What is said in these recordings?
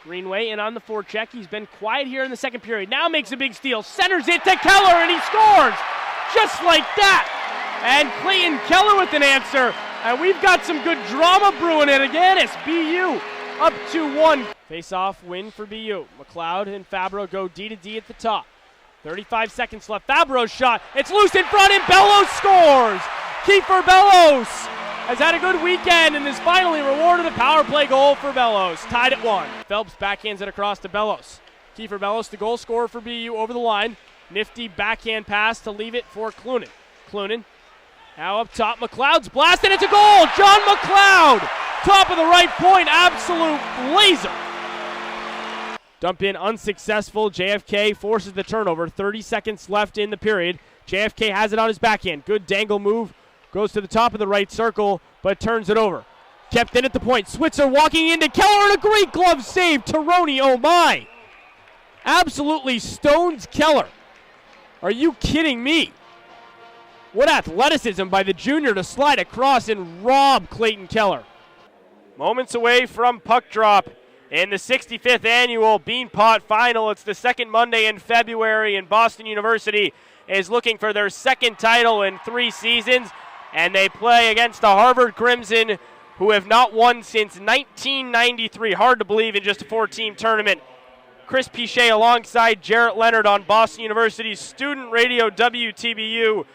Greenway in on the forecheck. He's been quiet here in the second period. Now makes a big steal. Centers it to Keller, and he scores! Just like that! And Clayton Keller with an answer. And we've got some good drama brewing it again. It's BU up 2-1. Face-off win for BU. McLeod and Fabro go D-to-D at the top. 35 seconds left. Fabro's shot. It's loose in front, and Bellows scores! Kiefer Bellows has had a good weekend and is finally rewarded a power play goal for Bellows. Tied at 1. Phelps backhands it across to Bellows. Kiefer Bellows, the goal scorer for BU, over the line. Nifty backhand pass to leave it for Clunan. Clunan now up top. McLeod's blast, and it's a goal! John McLeod! Top of the right point, absolute laser. Dump in unsuccessful. JFK forces the turnover. 30 seconds left in the period. JFK has it on his backhand. Good dangle move. Goes to the top of the right circle, but turns it over. Kept in at the point. Switzer walking into Keller, and a great glove save. Taroni, oh my. Absolutely stones Keller. Are you kidding me? What athleticism by the junior to slide across and rob Clayton Keller. Moments away from puck drop in the 65th annual Beanpot Final. It's the second Monday in February, and Boston University is looking for their second title in 3 seasons. And they play against the Harvard Crimson, who have not won since 1993. Hard to believe in just a 4-team tournament. Chris Picher alongside Jarrett Leonard on Boston University's Student Radio WTBU.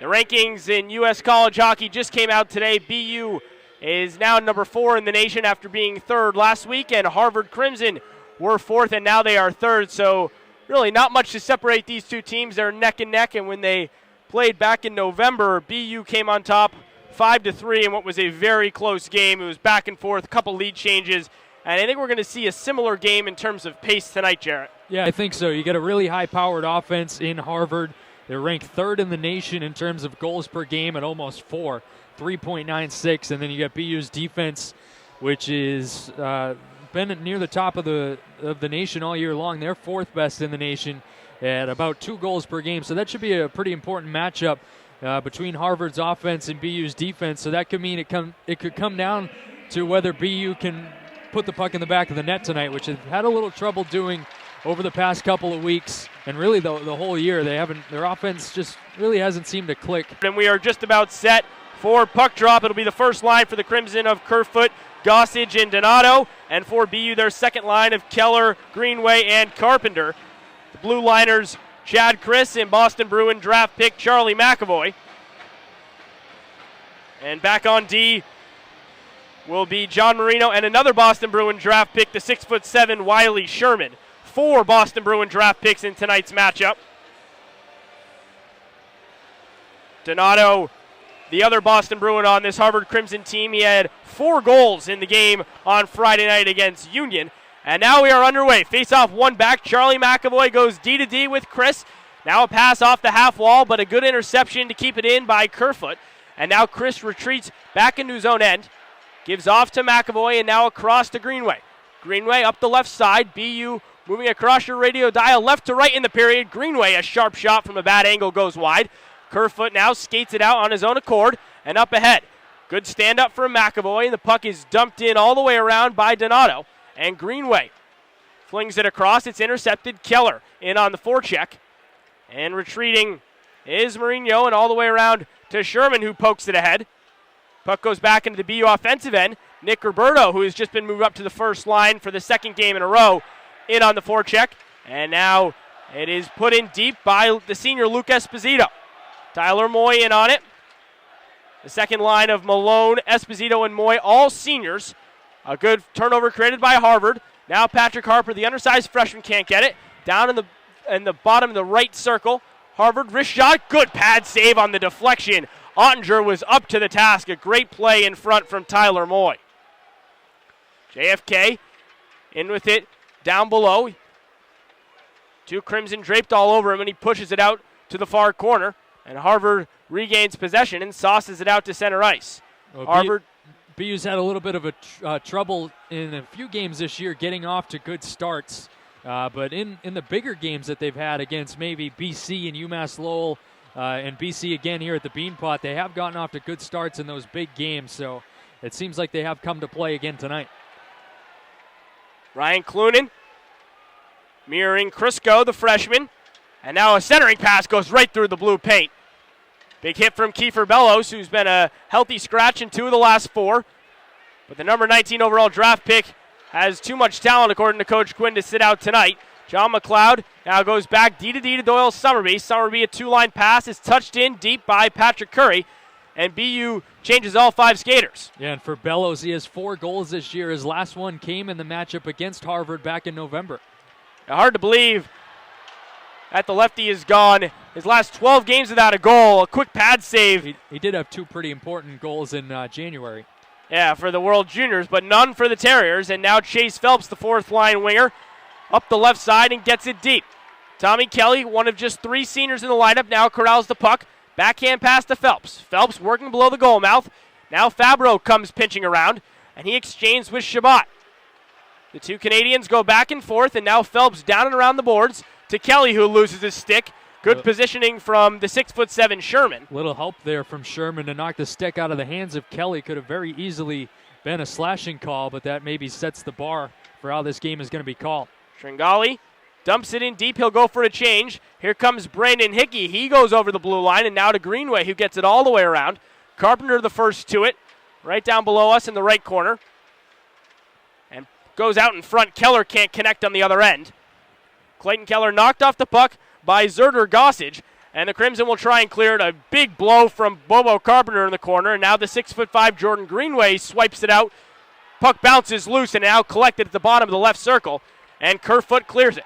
The rankings in U.S. college hockey just came out today. BU is now number 4 in the nation after being 3rd last week, and Harvard Crimson were 4th, and now they are 3rd. So really not much to separate these two teams. They're neck and neck, and when they played back in November, BU came on top 5-3 in what was a very close game. It was back and forth, a couple lead changes, and I think we're going to see a similar game in terms of pace tonight, Jarrett. Yeah, I think so. You get a really high-powered offense in Harvard. They're ranked 3rd in the nation in terms of goals per game at almost 4, 3.96, and then you got BU's defense, which is been near the top of the nation all year long. They're 4th best in the nation at about 2 goals per game. So that should be a pretty important matchup between Harvard's offense and BU's defense. So that could mean it could come down to whether BU can put the puck in the back of the net tonight, which they've had a little trouble doing over the past couple of weeks and really the whole year. Their offense just really hasn't seemed to click. And we are just about set for puck drop. It'll be the first line for the Crimson of Kerfoot, Gossage, and Donato. And for BU, their second line of Keller, Greenway, and Carpenter. The Blue Liners, Chad Chris and Boston Bruin draft pick Charlie McAvoy. And back on D will be John Marino and another Boston Bruin draft pick, the 6'7" Wiley Sherman. 4 Boston Bruin draft picks in tonight's matchup. Donato, the other Boston Bruin on this Harvard Crimson team, he had 4 goals in the game on Friday night against Union. And now we are underway. Face-off one back. Charlie McAvoy goes D-to-D with Chris. Now a pass off the half wall, but a good interception to keep it in by Kerfoot. And now Chris retreats back into his own end. Gives off to McAvoy, and now across to Greenway. Greenway up the left side. BU moving across your radio dial left to right in the period. Greenway, a sharp shot from a bad angle, goes wide. Kerfoot now skates it out on his own accord and up ahead. Good stand-up for McAvoy, and the puck is dumped in all the way around by Donato. And Greenway flings it across. It's intercepted. Keller in on the forecheck. And retreating is Marino, and all the way around to Sherman, who pokes it ahead. Puck goes back into the BU offensive end. Nick Roberto, who has just been moved up to the first line for the second game in a row, in on the forecheck. And now it is put in deep by the senior Luke Esposito. Tyler Moy in on it. The second line of Malone, Esposito, and Moy, all seniors. A good turnover created by Harvard. Now Patrick Harper, the undersized freshman, can't get it. Down in the bottom of the right circle. Harvard, wrist shot, good pad save on the deflection. Ottinger was up to the task. A great play in front from Tyler Moy. JFK in with it down below. 2 Crimson draped all over him, and he pushes it out to the far corner. And Harvard regains possession and sauces it out to center ice. Well, Harvard. BU's had a little bit of a trouble in a few games this year getting off to good starts. But in the bigger games that they've had against maybe BC and UMass Lowell and BC again here at the Beanpot, they have gotten off to good starts in those big games. So it seems like they have come to play again tonight. Ryan Clunan mirroring Crisco, the freshman. And now a centering pass goes right through the blue paint. Big hit from Kiefer Bellows, who's been a healthy scratch in 2 of the last 4. But the number 19 overall draft pick has too much talent, according to Coach Quinn, to sit out tonight. John McLeod now goes back D to Doyle Summerby. Summerby, a 2-line pass, is touched in deep by Patrick Curry. And BU changes all 5 skaters. Yeah, and for Bellows, he has 4 goals this year. His last one came in the matchup against Harvard back in November. Hard to believe that the lefty is gone. His last 12 games without a goal, a quick pad save. He did have 2 pretty important goals in January. Yeah, for the World Juniors, but none for the Terriers. And now Chase Phelps, the 4th-line winger, up the left side and gets it deep. Tommy Kelly, one of just 3 seniors in the lineup, now corrals the puck. Backhand pass to Phelps. Phelps working below the goal mouth. Now Fabro comes pinching around, and he exchanged with Shabbat. The 2 Canadians go back and forth, and now Phelps down and around the boards to Kelly, who loses his stick. Good positioning from the 6'7" Sherman. Little help there from Sherman to knock the stick out of the hands of Kelly. Could have very easily been a slashing call, but that maybe sets the bar for how this game is going to be called. Tringali dumps it in deep. He'll go for a change. Here comes Brandon Hickey. He goes over the blue line, and now to Greenway, who gets it all the way around. Carpenter the first to it, right down below us in the right corner. And goes out in front. Keller can't connect on the other end. Clayton Keller knocked off the puck by Zerder Gossage, and the Crimson will try and clear it. A big blow from Bobo Carpenter in the corner, and now the 6'5" Jordan Greenway swipes it out. Puck bounces loose and now collected at the bottom of the left circle, and Kerfoot clears it.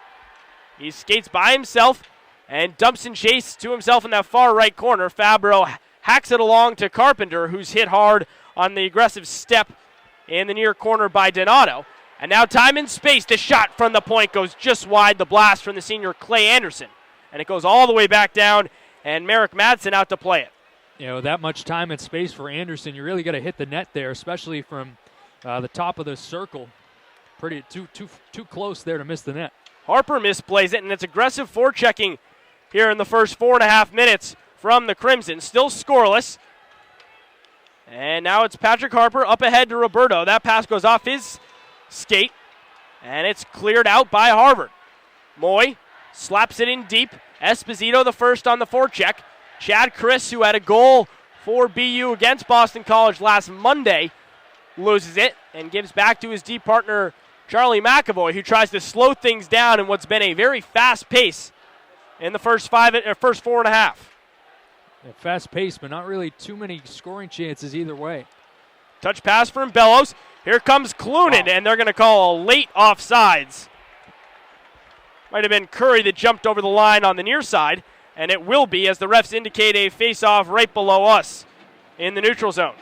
He skates by himself and dumps and chase to himself in that far right corner. Fabro hacks it along to Carpenter, who's hit hard on the aggressive step in the near corner by Donato. And now time and space. The shot from the point goes just wide. The blast from the senior Clay Anderson. And it goes all the way back down, and Merrick Madsen out to play it. You know, that much time and space for Anderson, you really got to hit the net there, especially from the top of the circle. Pretty too close there to miss the net. Harper misplays it, and it's aggressive forechecking here in the first 4.5 minutes from the Crimson. Still scoreless. And now it's Patrick Harper up ahead to Roberto. That pass goes off his skate, and it's cleared out by Harvard. Moy slaps it in deep. Esposito the first on the forecheck. Chad Chris, who had a goal for BU against Boston College last Monday, loses it and gives back to his D partner Charlie McAvoy, who tries to slow things down in what's been a very fast pace in the first 4.5. Yeah, fast pace, but not really too many scoring chances either way. Touch pass from Bellows. Here comes Clunan, and they're going to call a late offsides. Might have been Curry that jumped over the line on the near side, and it will be as the refs indicate a face-off right below us in the neutral zone.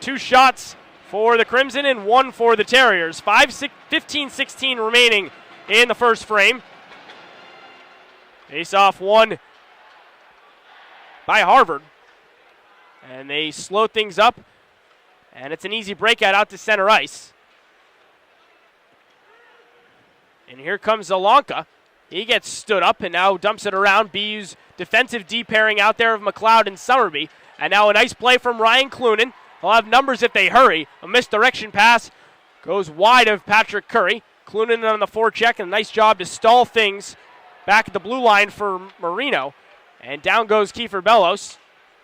2 shots for the Crimson and 1 for the Terriers. 15-16 remaining in the first frame. Face-off won by Harvard. And they slow things up, and it's an easy breakout out to center ice. And here comes Zalanka. He gets stood up and now dumps it around. BU's defensive D pairing out there of McLeod and Summerby. And now a nice play from Ryan Clunan. They'll have numbers if they hurry. A misdirection pass goes wide of Patrick Curry. Clunan on the forecheck, and a nice job to stall things back at the blue line for Marino. And down goes Kiefer Bellows.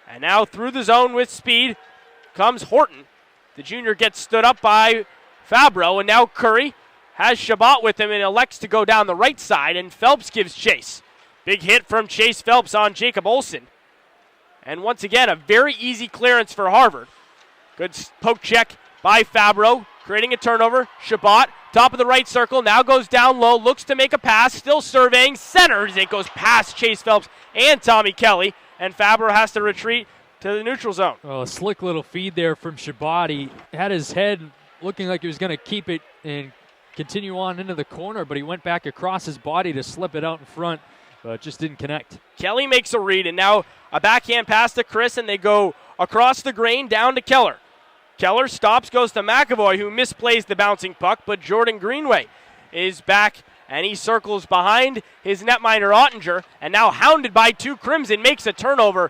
And now through the zone with speed comes Horton. The junior gets stood up by Fabro, and now Curry has Shabbat with him and elects to go down the right side, and Phelps gives chase. Big hit from Chase Phelps on Jacob Olson. And once again, a very easy clearance for Harvard. Good poke check by Fabro, creating a turnover. Shabbat, top of the right circle, now goes down low, looks to make a pass, still surveying, centers. It goes past Chase Phelps and Tommy Kelly, and Fabro has to retreat to the neutral zone. Well, a slick little feed there from Shabbat. He had his head looking like he was going to keep it and continue on into the corner, but he went back across his body to slip it out in front, but just didn't connect. Kelly makes a read, and now a backhand pass to Chris, and they go across the grain down to Keller. Keller stops, goes to McAvoy, who misplays the bouncing puck, but Jordan Greenway is back, and he circles behind his netminder Ottinger, and now hounded by 2 Crimson, makes a turnover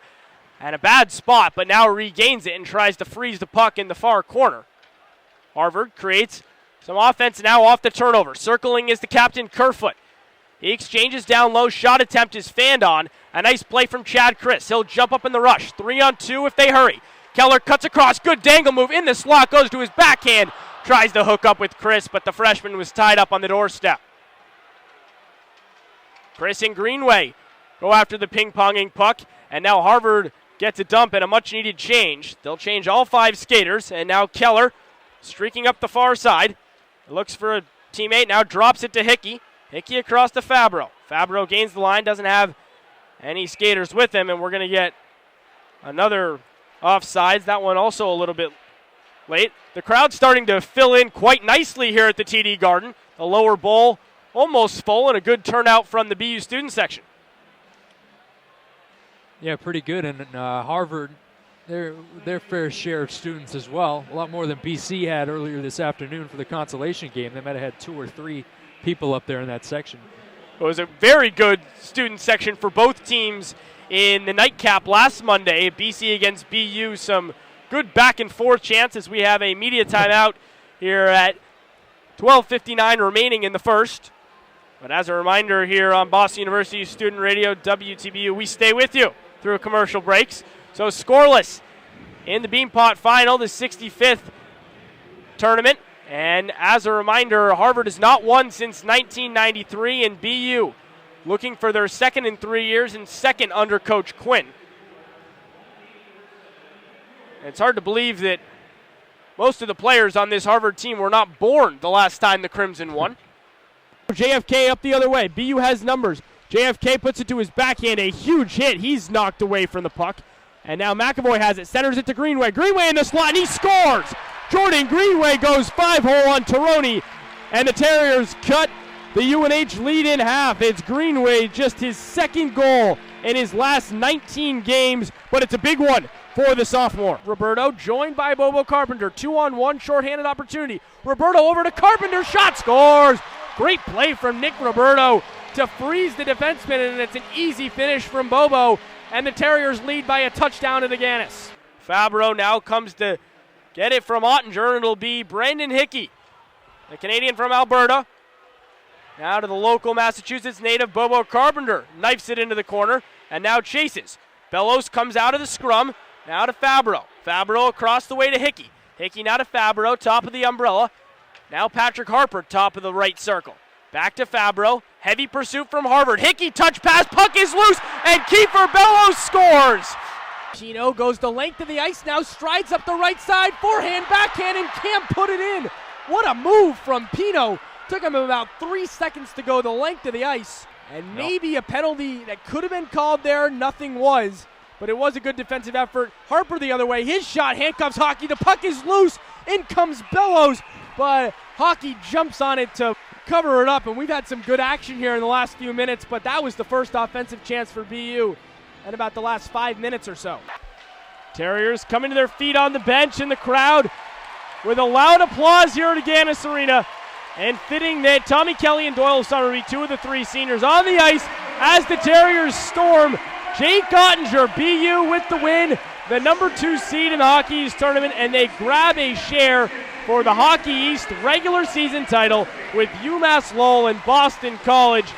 and a bad spot, but now regains it and tries to freeze the puck in the far corner. Harvard creates Some offense now off the turnover. Circling is the captain, Kerfoot. He exchanges down low. Shot attempt is fanned on. A nice play from Chad Chris. He'll jump up in the rush. 3-on-2 if they hurry. Keller cuts across. Good dangle move in the slot. Goes to his backhand. Tries to hook up with Chris, but the freshman was tied up on the doorstep. Chris and Greenway go after the ping-ponging puck. And now Harvard gets a dump and a much-needed change. They'll change all 5 skaters. And now Keller streaking up the far side. Looks for a teammate. Now drops it to Hickey. Hickey across to Fabro. Fabro gains the line. Doesn't have any skaters with him. And we're going to get another offsides. That one also a little bit late. The crowd's starting to fill in quite nicely here at the TD Garden. The lower bowl almost full and a good turnout from the BU student section. Yeah, pretty good. And Harvard, their fair share of students as well. A lot more than BC had earlier this afternoon for the consolation game. They might have had 2 or 3 people up there in that section. It was a very good student section for both teams in the nightcap last Monday. BC against BU, some good back and forth chances. We have a media timeout here at 12:59 remaining in the first. But as a reminder here on Boston University Student Radio, WTBU, we stay with you through commercial breaks. So scoreless in the Beanpot Final, the 65th tournament. And as a reminder, Harvard has not won since 1993, and BU looking for their second in 3 years and second under Coach Quinn. And it's hard to believe that most of the players on this Harvard team were not born the last time the Crimson won. JFK up the other way. BU has numbers. JFK puts it to his backhand, a huge hit. He's knocked away from the puck. And now McAvoy has it, centers it to Greenway. Greenway in the slot, and he scores! Jordan Greenway goes 5-hole on Taroni, and the Terriers cut the UNH lead in half. It's Greenway, just his second goal in his last 19 games, but it's a big one for the sophomore. Roberto joined by Bobo Carpenter. 2-on-1, shorthanded opportunity. Roberto over to Carpenter, shot, scores! Great play from Nick Roberto to freeze the defenseman, and it's an easy finish from Bobo, and the Terriers lead by a touchdown to the Gannis. Fabro now comes to get it from Ottinger, and it'll be Brandon Hickey, the Canadian from Alberta. Now to the local Massachusetts native, Bobo Carpenter. Knifes it into the corner, and now chases. Bellows comes out of the scrum, now to Fabro. Fabro across the way to Hickey. Hickey now to Fabro, top of the umbrella. Now Patrick Harper, top of the right circle. Back to Fabro. Heavy pursuit from Harvard. Hickey touch pass, puck is loose, and Kiefer Bellows scores. Chino goes the length of the ice, now strides up the right side, forehand, backhand, and can't put it in. What a move from Pino. Took him about 3 seconds to go the length of the ice, and maybe a penalty that could have been called there. Nothing was, but it was a good defensive effort. Harper the other way, his shot handcuffs Hockey. The puck is loose, in comes Bellows, but Hockey jumps on it to cover it up, and we've had some good action here in the last few minutes, but that was the first offensive chance for BU in about the last 5 minutes or so. Terriers coming to their feet on the bench, and the crowd with a loud applause here at Gannis Arena. And fitting that Tommy Kelly and Doyle Summer be 2 of the 3 seniors on the ice as the Terriers storm. Jake Ottinger, BU with the win, the number 2 seed in the Hockey East tournament, and they grab a share for the Hockey East regular season title with UMass Lowell and Boston College